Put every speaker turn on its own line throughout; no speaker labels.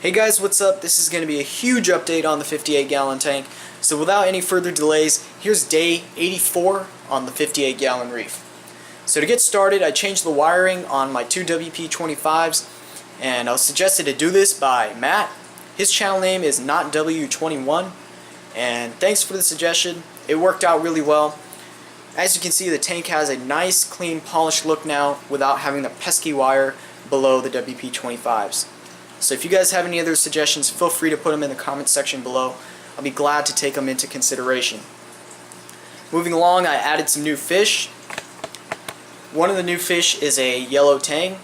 Hey guys, what's up? This is going to be a huge update on the 58-gallon tank. So without any further delays, here's day 84 on the 58-gallon Reef. So to get started, I changed the wiring on my two WP25s, and I was suggested to do this by Matt. His channel name is NotW21, and thanks for the suggestion. It worked out really well. As you can see, the tank has a nice, clean, polished look now without having the pesky wire below the WP25s. So if you guys have any other suggestions, feel free to put them in the comment section below. I'll be glad to take them into consideration. Moving along, I added some new fish. One of the new fish is a yellow tang,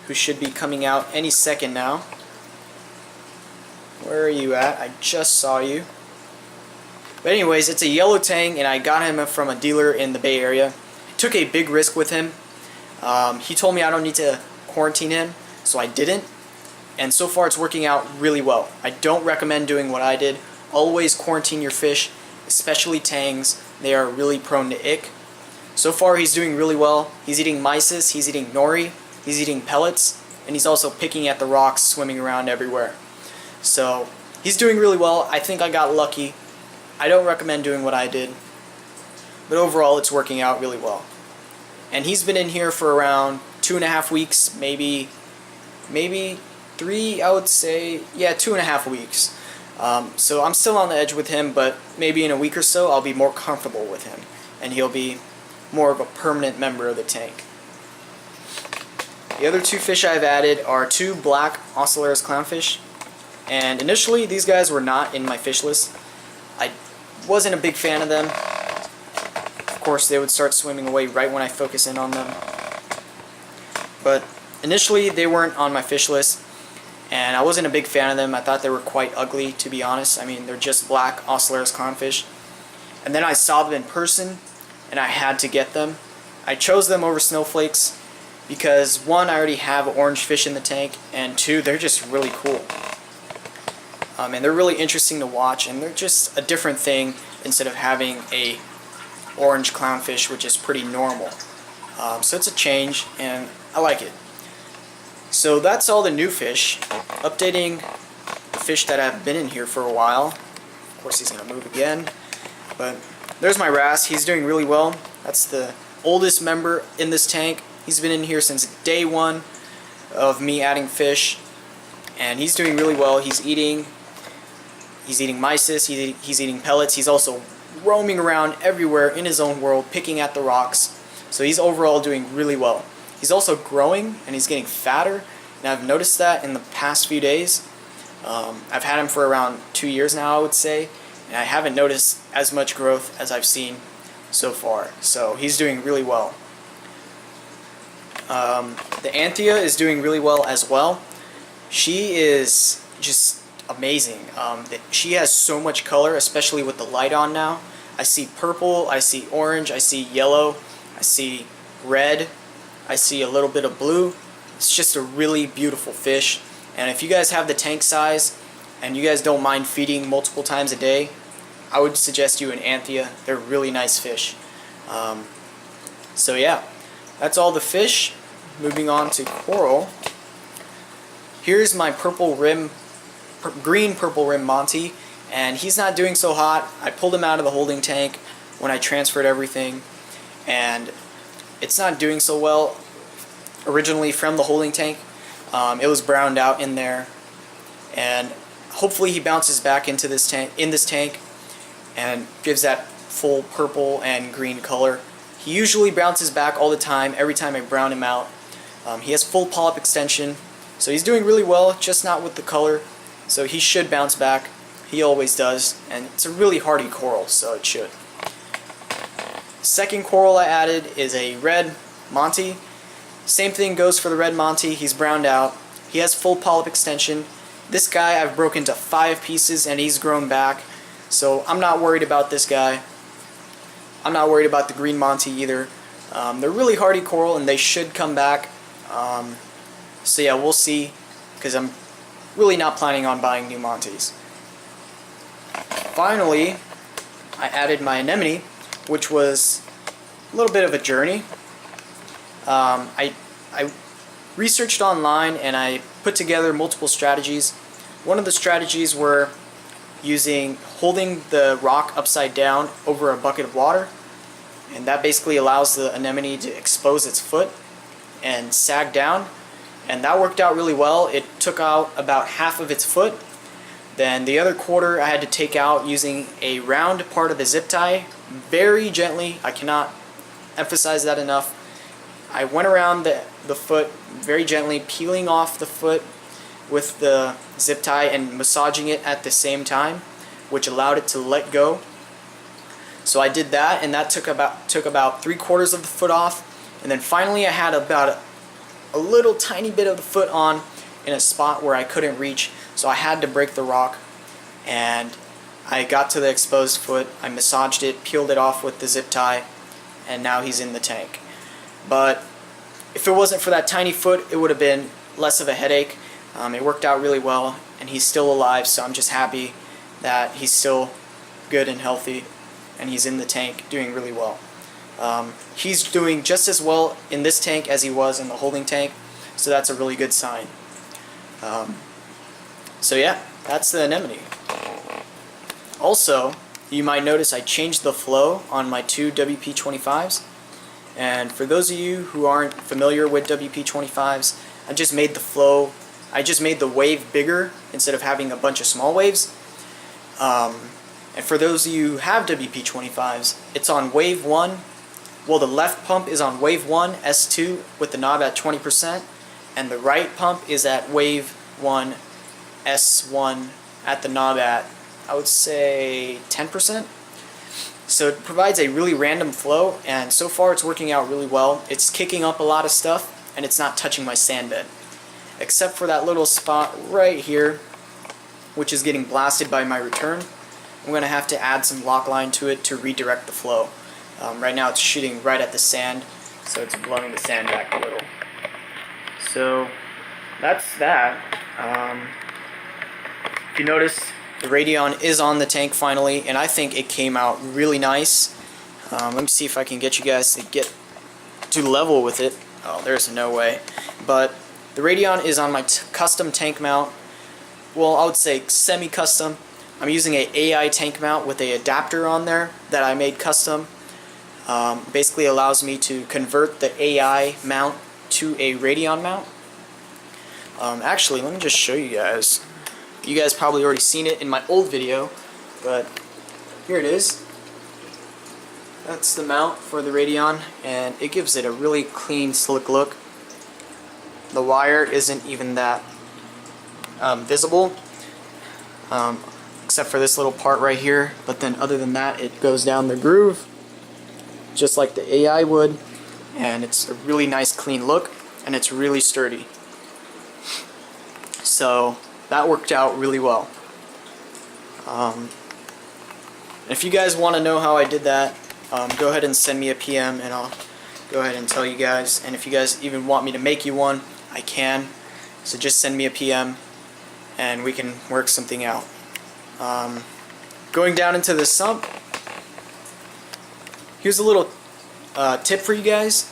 who should be coming out any second now. Where are you at? I just saw you. But anyways, it's a yellow tang, and I got him from a dealer in the Bay Area. I took a big risk with him. He told me I don't need to quarantine him, so I didn't. And so far it's working out really well. I don't recommend doing what I did. Always quarantine your fish, especially tangs. They are really prone to ick. So far he's doing really well. He's eating mysis, he's eating nori, he's eating pellets, and he's also picking at the rocks, swimming around everywhere. So he's doing really well. I think I got lucky. I don't recommend doing what I did, but overall it's working out really well. And he's been in here for around 2.5 weeks, maybe 3, I would say. Yeah, 2.5 weeks. So I'm still on the edge with him, but maybe in a week or so I'll be more comfortable with him, and he'll be more of a permanent member of the tank. The other two fish I've added are two black Ocellaris clownfish, and initially these guys were not in my fish list. I wasn't a big fan of them. Of course, they would start swimming away right when I focus in on them. But initially they weren't on my fish list, and I wasn't a big fan of them. I thought they were quite ugly, to be honest. I mean, they're just black Ocellaris clownfish. And then I saw them in person, and I had to get them. I chose them over snowflakes because, one, I already have orange fish in the tank, and two, they're just really cool. And they're really interesting to watch, and they're just a different thing instead of having a orange clownfish, which is pretty normal. So it's a change, and I like it. So that's all the new fish. Updating the fish that have been in here for a while. Of course he's going to move again. But there's my wrasse. He's doing really well. That's the oldest member in this tank. He's been in here since day one of me adding fish. And he's doing really well. He's eating mysis, he's eating pellets. He's also roaming around everywhere in his own world, picking at the rocks. So he's overall doing really well. He's also growing, and he's getting fatter, and I've noticed that in the past few days. I've had him for around 2 years now, I would say, and I haven't noticed as much growth as I've seen so far. So he's doing really well. The Anthea is doing really well as well. She is just amazing. She has so much color, especially with the light on now. I see purple, I see orange, I see yellow, I see red, I see a little bit of blue. It's just a really beautiful fish. And if you guys have the tank size and you guys don't mind feeding multiple times a day, I would suggest you an Anthea. They're really nice fish. So yeah, that's all the fish. Moving on to coral. Here's my green purple rim Monty, and he's not doing so hot. I pulled him out of the holding tank when I transferred everything, and it's not doing so well. Originally from the holding tank, it was browned out in there, and hopefully he bounces back into this tank and gives that full purple and green color. He usually bounces back all the time, every time I brown him out. He has full polyp extension, so he's doing really well, just not with the color. So he should bounce back. He always does, and it's a really hardy coral, so it should. Second coral I added is a red Monty. Same thing goes for the red Monty. He's browned out. He has full polyp extension. This guy I've broken into 5 pieces, and he's grown back. So I'm not worried about this guy. I'm not worried about the green Monty either. They're really hardy coral, and they should come back. So yeah, we'll see, because I'm really not planning on buying new Monties. Finally, I added my Anemone, which was a little bit of a journey. I researched online and I put together multiple strategies. One of the strategies were holding the rock upside down over a bucket of water, and that basically allows the anemone to expose its foot and sag down, and that worked out really well. It took out about half of its foot. Then the other quarter I had to take out using a round part of the zip tie very gently. I cannot emphasize that enough. I went around the foot very gently, peeling off the foot with the zip tie and massaging it at the same time, which allowed it to let go. So I did that, and that took about 3/4 of the foot off. And then finally I had about a little tiny bit of the foot on in a spot where I couldn't reach, so I had to break the rock, and I got to the exposed foot, I massaged it, peeled it off with the zip tie, and now he's in the tank. But if it wasn't for that tiny foot, it would have been less of a headache. It worked out really well, and he's still alive, so I'm just happy that he's still good and healthy, and he's in the tank doing really well. He's doing just as well in this tank as he was in the holding tank, so that's a really good sign. So yeah, that's the anemone. Also, you might notice I changed the flow on my two WP25s. And for those of you who aren't familiar with WP25s, I just made the wave bigger instead of having a bunch of small waves. And for those of you who have WP25s, it's on wave 1. Well, the left pump is on wave 1, S2, with the knob at 20%, and the right pump is at wave 1, S1, at the knob at, I would say, 10%. So it provides a really random flow, and so far it's working out really well. It's kicking up a lot of stuff, and it's not touching my sand bed. Except for that little spot right here, which is getting blasted by my return. I'm going to have to add some lock line to it to redirect the flow. Right now it's shooting right at the sand, so it's blowing the sand back a little. So that's that. If you notice, the Radion is on the tank finally, and I think it came out really nice. Let me see if I can get you guys to get to level with it. Oh, there's no way. But the Radion is on my custom tank mount. Well, I would say semi-custom. I'm using a AI tank mount with a adapter on there that I made custom. Basically allows me to convert the AI mount to a Radion mount. Actually, let me just show you guys. You guys probably already seen it in my old video, but here it is. That's the mount for the Radion, and it gives it a really clean, slick look. The wire isn't even that visible, except for this little part right here, but then other than that, it goes down the groove just like the AI would, and it's a really nice clean look, and it's really sturdy. So that worked out really well. If you guys want to know how I did that, go ahead and send me a PM, and I'll go ahead and tell you guys. And if you guys even want me to make you one, I can. So just send me a PM and we can work something out. Going down into the sump, here's a little tip for you guys.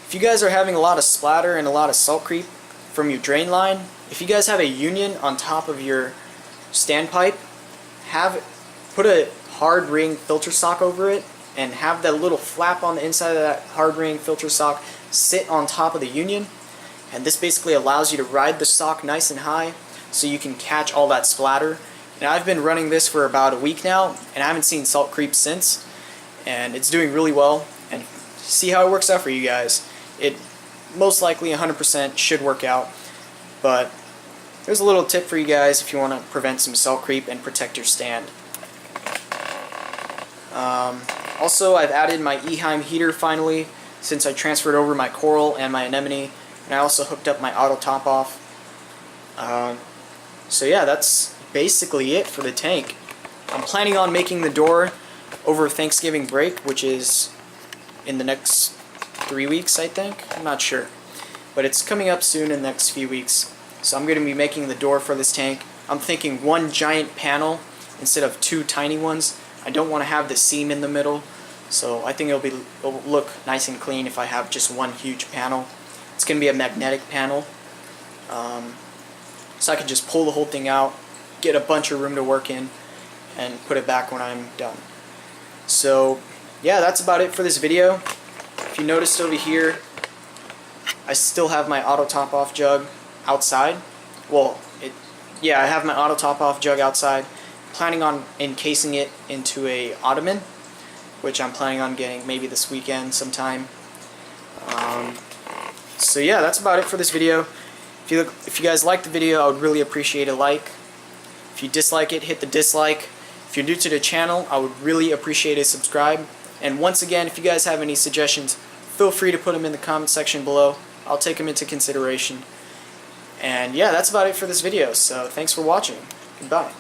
If you guys are having a lot of splatter and a lot of salt creep from your drain line, if you guys have a union on top of your standpipe, put a hard ring filter sock over it, and have that little flap on the inside of that hard ring filter sock sit on top of the union, and this basically allows you to ride the sock nice and high so you can catch all that splatter. And I've been running this for about a week now, and I haven't seen salt creep since, and it's doing really well. And see how it works out for you guys. It most likely 100% should work out, but there's a little tip for you guys if you want to prevent some salt creep and protect your stand. Also, I've added my Eheim heater finally, since I transferred over my coral and my anemone, and I also hooked up my auto top off. So yeah, that's basically it for the tank. I'm planning on making the door over Thanksgiving break, which is in the next 3 weeks, I think. I'm not sure, but it's coming up soon in the next few weeks. So I'm going to be making the door for this tank. I'm thinking one giant panel instead of two tiny ones. I don't want to have the seam in the middle, so I think it'll look nice and clean if I have just one huge panel. It's going to be a magnetic panel. So I can just pull the whole thing out, get a bunch of room to work in, and put it back when I'm done. So yeah, that's about it for this video. If you noticed over here, I still have my auto top off jug outside. Well, I have my auto top off jug outside. Planning on encasing it into a ottoman, which I'm planning on getting maybe this weekend sometime. So yeah, that's about it for this video. If you guys like the video, I would really appreciate a like. If you dislike it, hit the dislike. If you're new to the channel, I would really appreciate a subscribe. And once again, if you guys have any suggestions, feel free to put them in the comment section below. I'll take them into consideration. And yeah, that's about it for this video. So thanks for watching. Goodbye.